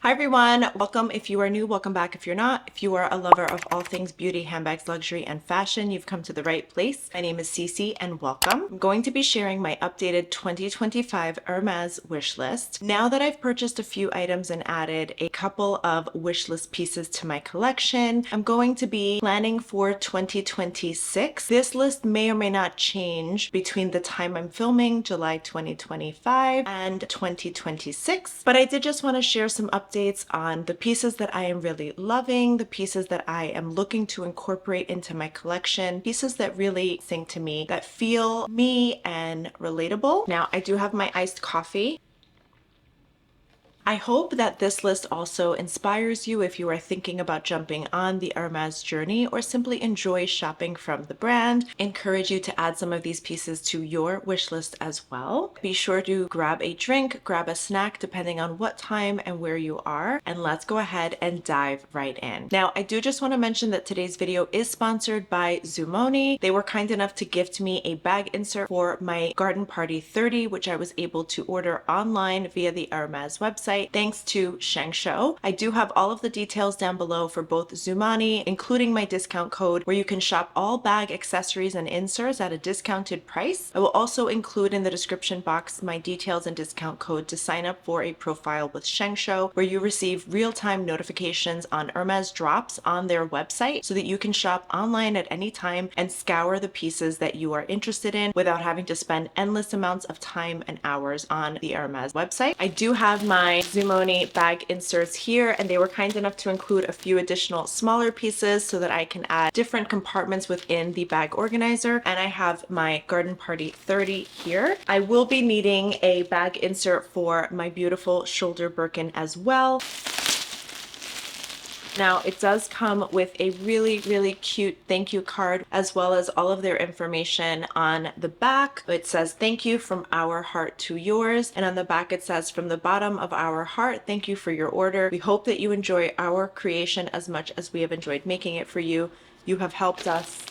Hi everyone, welcome if you are new, welcome back if you're not. If you are a lover of all things beauty, handbags, luxury, and fashion, you've come to the right place. My name is Cece and welcome. I'm going to be sharing my updated 2025 Hermès wish list. Now that I've purchased a few items and added a couple of wish list pieces to my collection, I'm going to be planning for 2026. This list may or may not change between the time I'm filming, July 2025 and 2026, but I did just want to share some updates on the pieces that I am really loving, the pieces that I am looking to incorporate into my collection, pieces that really sing to me, that feel me and relatable. Now, I do have my iced coffee. I hope that this list also inspires you if you are thinking about jumping on the Hermès journey or simply enjoy shopping from the brand. Encourage you to add some of these pieces to your wish list as well. Be sure to grab a drink, grab a snack, depending on what time and where you are, and let's go ahead and dive right in. Now, I do just want to mention that today's video is sponsored by Zumoni. They were kind enough to gift me a bag insert for my garden party 30, which I was able to order online via the Hermès website. Thanks to Shengshou. I do have all of the details down below for both Zumoni, including my discount code where you can shop all bag accessories and inserts at a discounted price. I will also include in the description box my details and discount code to sign up for a profile with Shengshou, where you receive real-time notifications on Hermès drops on their website so that you can shop online at any time and scour the pieces that you are interested in without having to spend endless amounts of time and hours on the Hermès website. I do have my Zumoni bag inserts here, and they were kind enough to include a few additional smaller pieces so that I can add different compartments within the bag organizer. And I have my garden party 30 here. I will be needing a bag insert for my beautiful shoulder Birkin as well. Now, it does come with a really, really cute thank you card, as well as all of their information on the back. It says, "Thank you from our heart to yours." And on the back, it says, "From the bottom of our heart, thank you for your order. We hope that you enjoy our creation as much as we have enjoyed making it for you. You have helped us."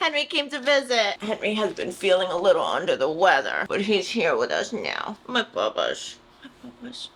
Henry came to visit. Henry has been feeling a little under the weather, but he's here with us now. My bubba's. My bubba's.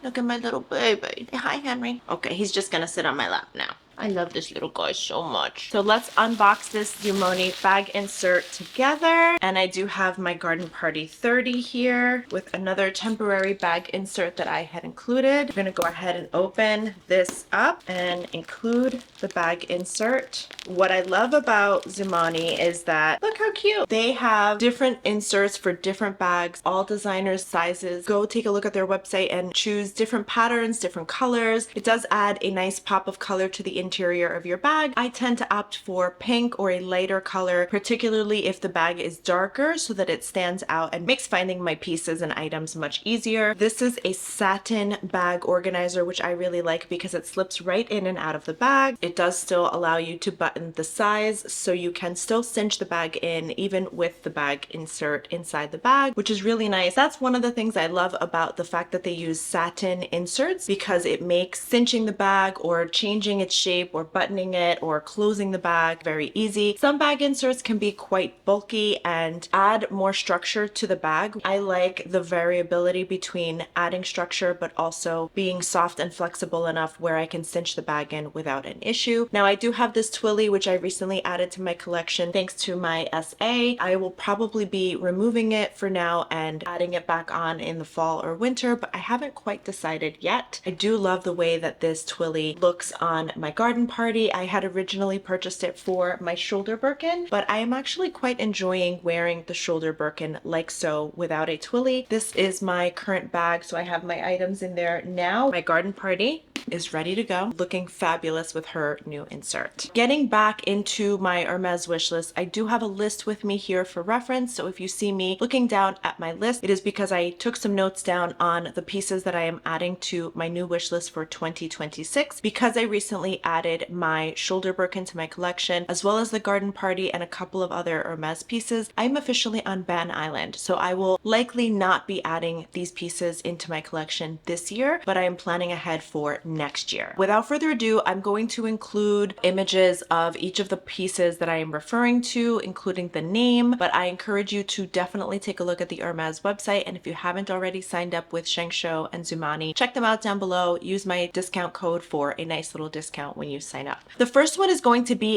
Look at my little baby. Say hi, Henry. Okay, he's just gonna sit on my lap now. I love this little guy so much. So let's unbox this Zumoni bag insert together. And I do have my garden party 30 here with another temporary bag insert that I had included. I'm gonna go ahead and open this up and include the bag insert. What I love about Zumoni is that, look how cute. They have different inserts for different bags, all designers, sizes. Go take a look at their website and choose different patterns, different colors. It does add a nice pop of color to the interior of your bag. I tend to opt for pink or a lighter color, particularly if the bag is darker, so that it stands out and makes finding my pieces and items much easier. This is a satin bag organizer, which I really like because it slips right in and out of the bag. It does still allow you to button the size, so you can still cinch the bag in even with the bag insert inside the bag, which is really nice. That's one of the things I love about the fact that they use satin inserts, because it makes cinching the bag or changing its shape or buttoning it or closing the bag very easy. Some bag inserts can be quite bulky and add more structure to the bag. I like the variability between adding structure but also being soft and flexible enough where I can cinch the bag in without an issue. Now, I do have this Twilly, which I recently added to my collection thanks to my SA. I will probably be removing it for now and adding it back on in the fall or winter, but I haven't quite decided yet. I do love the way that this Twilly looks on my garden party. I had originally purchased it for my shoulder Birkin, but I am actually quite enjoying wearing the shoulder Birkin like so without a Twilly. This is my current bag, so I have my items in there now. My garden party is ready to go, looking fabulous with her new insert. Getting back into my Hermès wish list, I do have a list with me here for reference, so if you see me looking down at my list, it is because I took some notes down on the pieces that I am adding to my new wish list for 2026, because I recently added my shoulder Birkin to my collection, as well as the garden party and a couple of other Hermès pieces. I'm officially on Ban Island, so I will likely not be adding these pieces into my collection this year, but I am planning ahead for next year. Without further ado, I'm going to include images of each of the pieces that I am referring to, including the name, but I encourage you to definitely take a look at the Hermes website. And if you haven't already signed up with Shengsho and Zumani, check them out down below. Use my discount code for a nice little discount when you sign up. The first one is going to be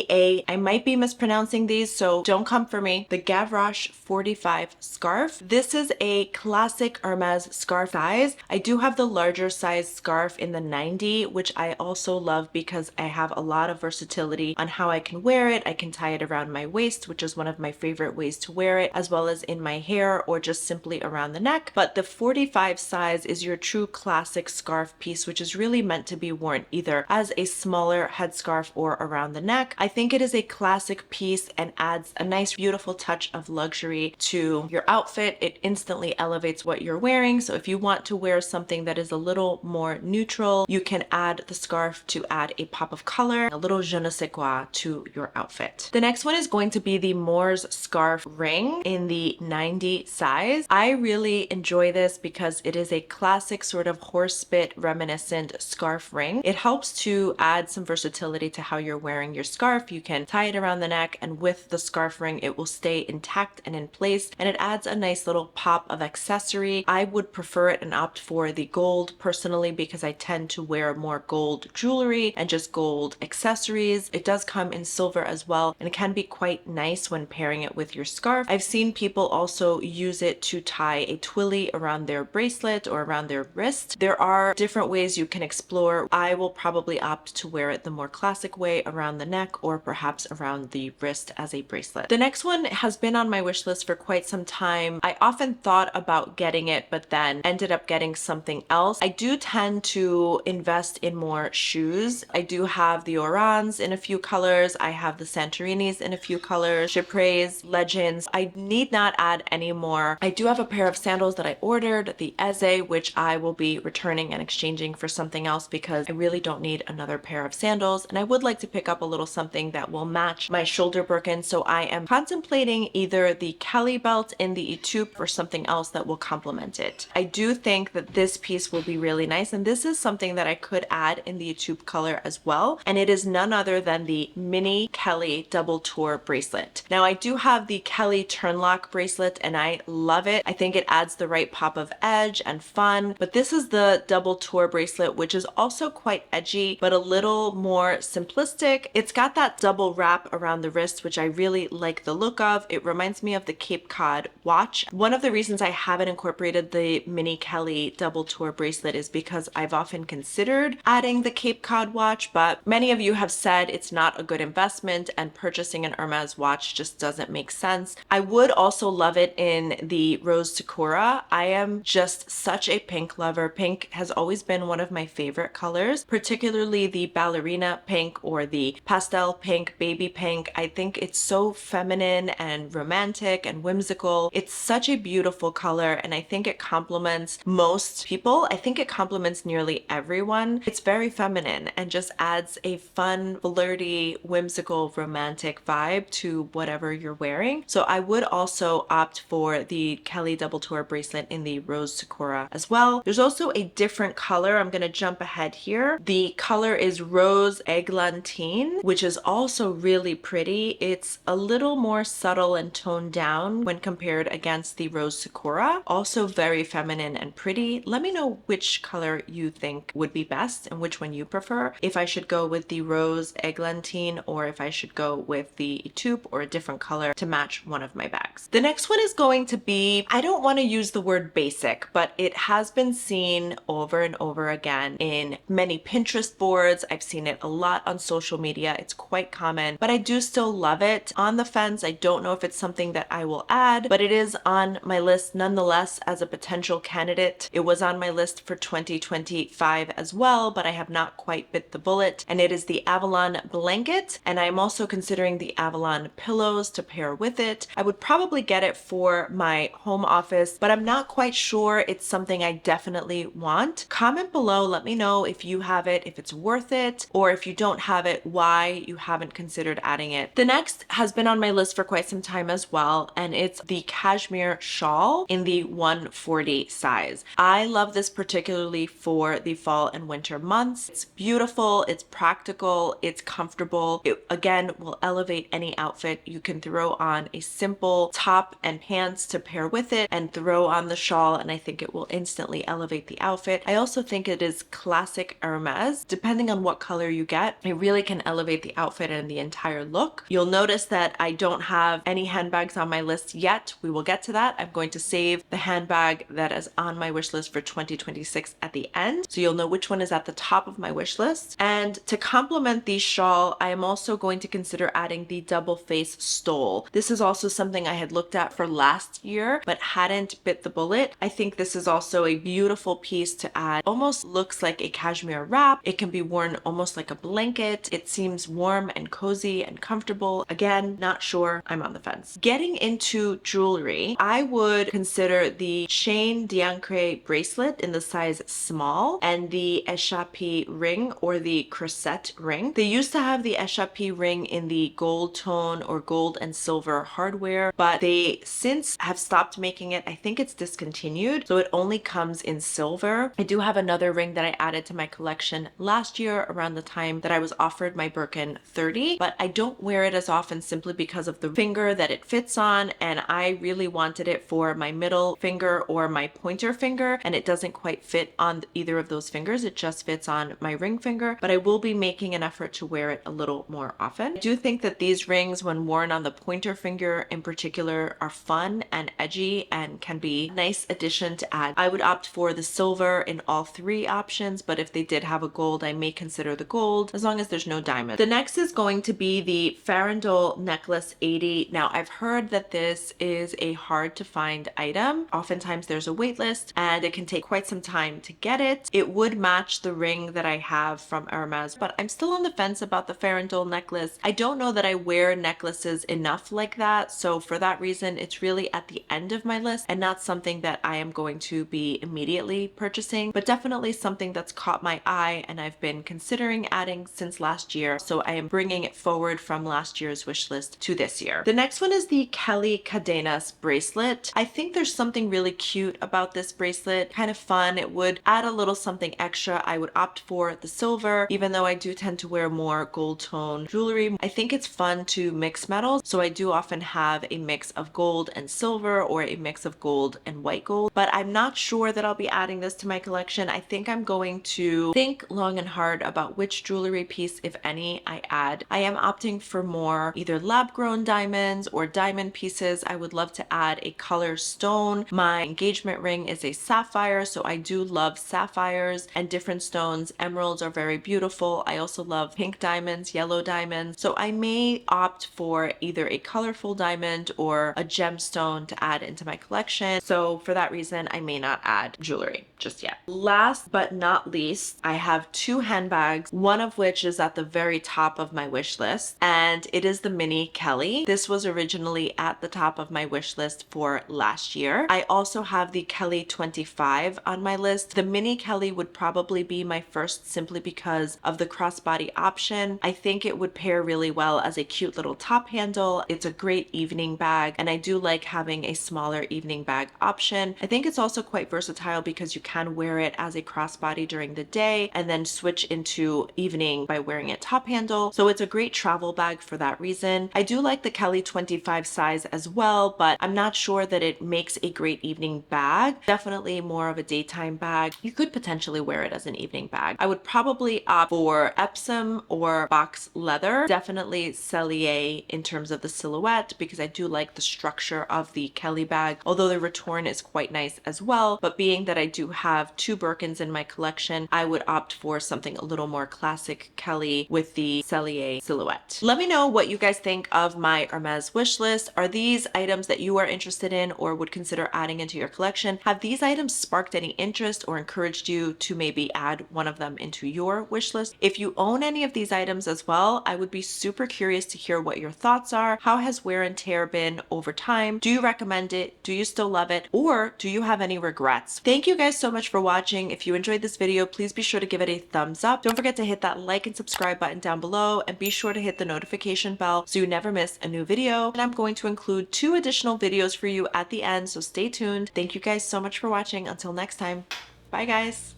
I might be mispronouncing these, so don't come for me, the Gavroche 45 scarf. This is a classic Hermes scarf size. I do have the larger size scarf in the 90, which I also love because I have a lot of versatility on how I can wear it. I can tie it around my waist, which is one of my favorite ways to wear it, as well as in my hair or just simply around the neck. But the 45 size is your true classic scarf piece, which is really meant to be worn either as a smaller headscarf or around the neck. I think it is a classic piece and adds a nice, beautiful touch of luxury to your outfit. It instantly elevates what you're wearing. So if you want to wear something that is a little more neutral, you can add the scarf to add a pop of color, a little je ne sais quoi to your outfit. The next one is going to be the Moors scarf ring in the 90 size. I really enjoy this because it is a classic sort of horse bit reminiscent scarf ring. It helps to add some versatility to how you're wearing your scarf. You can tie it around the neck, and with the scarf ring, it will stay intact and in place, and it adds a nice little pop of accessory. I would prefer it and opt for the gold personally because I tend to wear more gold jewelry and just gold accessories. It does come in silver as well, and it can be quite nice when pairing it with your scarf. I've seen people also use it to tie a twilly around their bracelet or around their wrist. There are different ways you can explore. I will probably opt to wear it the more classic way around the neck or perhaps around the wrist as a bracelet. The next one has been on my wish list for quite some time. I often thought about getting it, but then ended up getting something else. I do tend to invest in more shoes. I do have the Orans in a few colors. I have the Santorinis in a few colors, Chypres, Legends. I need not add any more. I do have a pair of sandals that I ordered, the Eze, which I will be returning and exchanging for something else because I really don't need another pair of sandals, and I would like to pick up a little something that will match my shoulder Birkin. So I am contemplating either the Kelly belt in the Etoupe or something else that will complement it. I do think that this piece will be really nice, and this is something that I could add in the Etoupe color as well, and it is none other than the mini Kelly double tour bracelet. Now I do have the Kelly turnlock bracelet and I love it. I think it adds the right pop of edge and fun, but this is the double tour bracelet, which is also quite edgy but a little more simplistic. It's got that double wrap around the wrist, which I really like the look of. It reminds me of the Cape Cod watch. One of the reasons I haven't incorporated the mini Kelly double tour bracelet is because I've often considered adding the Cape Cod watch, but many of you have said it's not a good investment and purchasing an Hermes watch just doesn't make sense. I would also love it in the Rose Sakura. I am just such a pink lover. Pink has always been one of my favorite colors, particularly the ballerina pink or the pastel pink, baby pink. I think it's so feminine and romantic and whimsical. It's such a beautiful color, and I think it complements most people. I think it complements nearly everyone. It's very feminine and just adds a fun, flirty, whimsical, romantic vibe to whatever you're wearing. So I would also opt for the Kelly double tour bracelet in the Rose Sakura as well. There's also a different color. I'm going to jump ahead here. The color is Rose Eglantine, which is also really pretty. It's a little more subtle and toned down when compared against the Rose Sakura. Also very feminine and pretty. Let me know which color you think would be best and which one you prefer. If I should go with the Rose Eglantine or if I should go with the Etoupe or a different color to match one of my bags. The next one is going to be, I don't want to use the word basic, but it has been seen over and over again in many Pinterest boards. I've seen it a lot on social media. It's quite common, but I do still love it. On the fence, I don't know if it's something that I will add, but it is on my list nonetheless as a potential candidate. It was on my list for 2025 as well, but I have not quite bit the bullet, and it is the Avalon blanket, and I'm also considering the Avalon pillows to pair with it. I would probably get it for my home office, but I'm not quite sure it's something I definitely want. Comment below, let me know if you have it, if it's worth it, or if you don't have it, why you haven't considered adding it. The next has been on my list for quite some time as well, and it's the cashmere shawl in the 140 size. I love this particularly for the fall and and winter months. It's beautiful, it's practical, it's comfortable. It again will elevate any outfit. You can throw on a simple top and pants to pair with it and throw on the shawl, and I think it will instantly elevate the outfit. I also think it is classic Hermes. Depending on what color you get, it really can elevate the outfit and the entire look. You'll notice that I don't have any handbags on my list yet. We will get to that. I'm going to save the handbag that is on my wish list for 2026 at the end, so you'll know which one is at the top of my wish list. And to complement the shawl, I am also going to consider adding the double face stole. This is also something I had looked at for last year but hadn't bit the bullet. I think this is also a beautiful piece to add. Almost looks like a cashmere wrap. It can be worn almost like a blanket. It seems warm and cozy and comfortable. Again, not sure. I'm on the fence. Getting into jewelry, I would consider the chain d'Ancre bracelet in the size small and the échappée ring or the crescent ring. They used to have the échappée ring in the gold tone or gold and silver hardware, but they since have stopped making it. I think it's discontinued, so it only comes in silver. I do have another ring that I added to my collection last year around the time that I was offered my Birkin 30, but I don't wear it as often simply because of the finger that it fits on, and I really wanted it for my middle finger or my pointer finger, and it doesn't quite fit on either of those fingers. It just fits on my ring finger, but I will be making an effort to wear it a little more often. I do think that these rings, when worn on the pointer finger in particular, are fun and edgy and can be a nice addition to add. I would opt for the silver in all three options, but if they did have a gold, I may consider the gold as long as there's no diamond. The next is going to be the Farandole necklace 80. Now I've heard that this is a hard to find item. Oftentimes there's a wait list and it can take quite some time to get it. It would match the ring that I have from Hermes, but I'm still on the fence about the Farandole necklace. I don't know that I wear necklaces enough like that, so for that reason it's really at the end of my list and not something that I am going to be immediately purchasing, but definitely something that's caught my eye and I've been considering adding since last year, so I am bringing it forward from last year's wish list to this year. The next one is the Kelly Cadenas bracelet. I think there's something really cute about this bracelet, kind of fun. It would add a little something extra. I would opt for the silver, even though I do tend to wear more gold tone jewelry. I think it's fun to mix metals, so I do often have a mix of gold and silver or a mix of gold and white gold, but I'm not sure that I'll be adding this to my collection. I think I'm going to think long and hard about which jewelry piece, if any, I add. I am opting for more either lab-grown diamonds or diamond pieces. I would love to add a color stone. My engagement ring is a sapphire, so I do love sapphires and different stones. Emeralds are very beautiful. I also love pink diamonds, yellow diamonds, so I may opt for either a colorful diamond or a gemstone to add into my collection. So for that reason, I may not add jewelry just yet. Last but not least, I have two handbags, one of which is at the very top of my wish list, and it is the Mini Kelly. This was originally at the top of my wish list for last year. I also have the Kelly 25 on my list. The Mini Kelly would probably be my first simply because of the crossbody option. I think it would pair really well as a cute little top handle. It's a great evening bag, and I do like having a smaller evening bag option. I think it's also quite versatile because you can wear it as a crossbody during the day and then switch into evening by wearing a top handle. So it's a great travel bag for that reason. I do like the Kelly 25 size as well, but I'm not sure that it makes a great evening bag. Definitely more of a daytime bag. You could potentially wear it as an evening bag. I would probably opt for Epsom or box leather. Definitely Sellier in terms of the silhouette because I do like the structure of the Kelly bag, although the return is quite nice as well. But being that I do have two Birkins in my collection, I would opt for something a little more classic Kelly with the Sellier silhouette. Let me know what you guys think of my Hermes wish list. Are these items that you are interested in or would consider adding into your collection? Have these items sparked any interest or encouraged you to maybe add one of them into your wish list? If you own any of these items as well, I would be super curious to hear what your thoughts are. How has wear and tear been over time? Do you recommend it? Do you still love it? Or do you have any regrets? Thank you guys so much for watching. If you enjoyed this video, please be sure to give it a thumbs up. Don't forget to hit that like and subscribe button down below, and be sure to hit the notification bell so you never miss a new video. And I'm going to include 2 additional videos for you at the end, so stay tuned. Thank you guys so much for watching. Until next time, bye guys.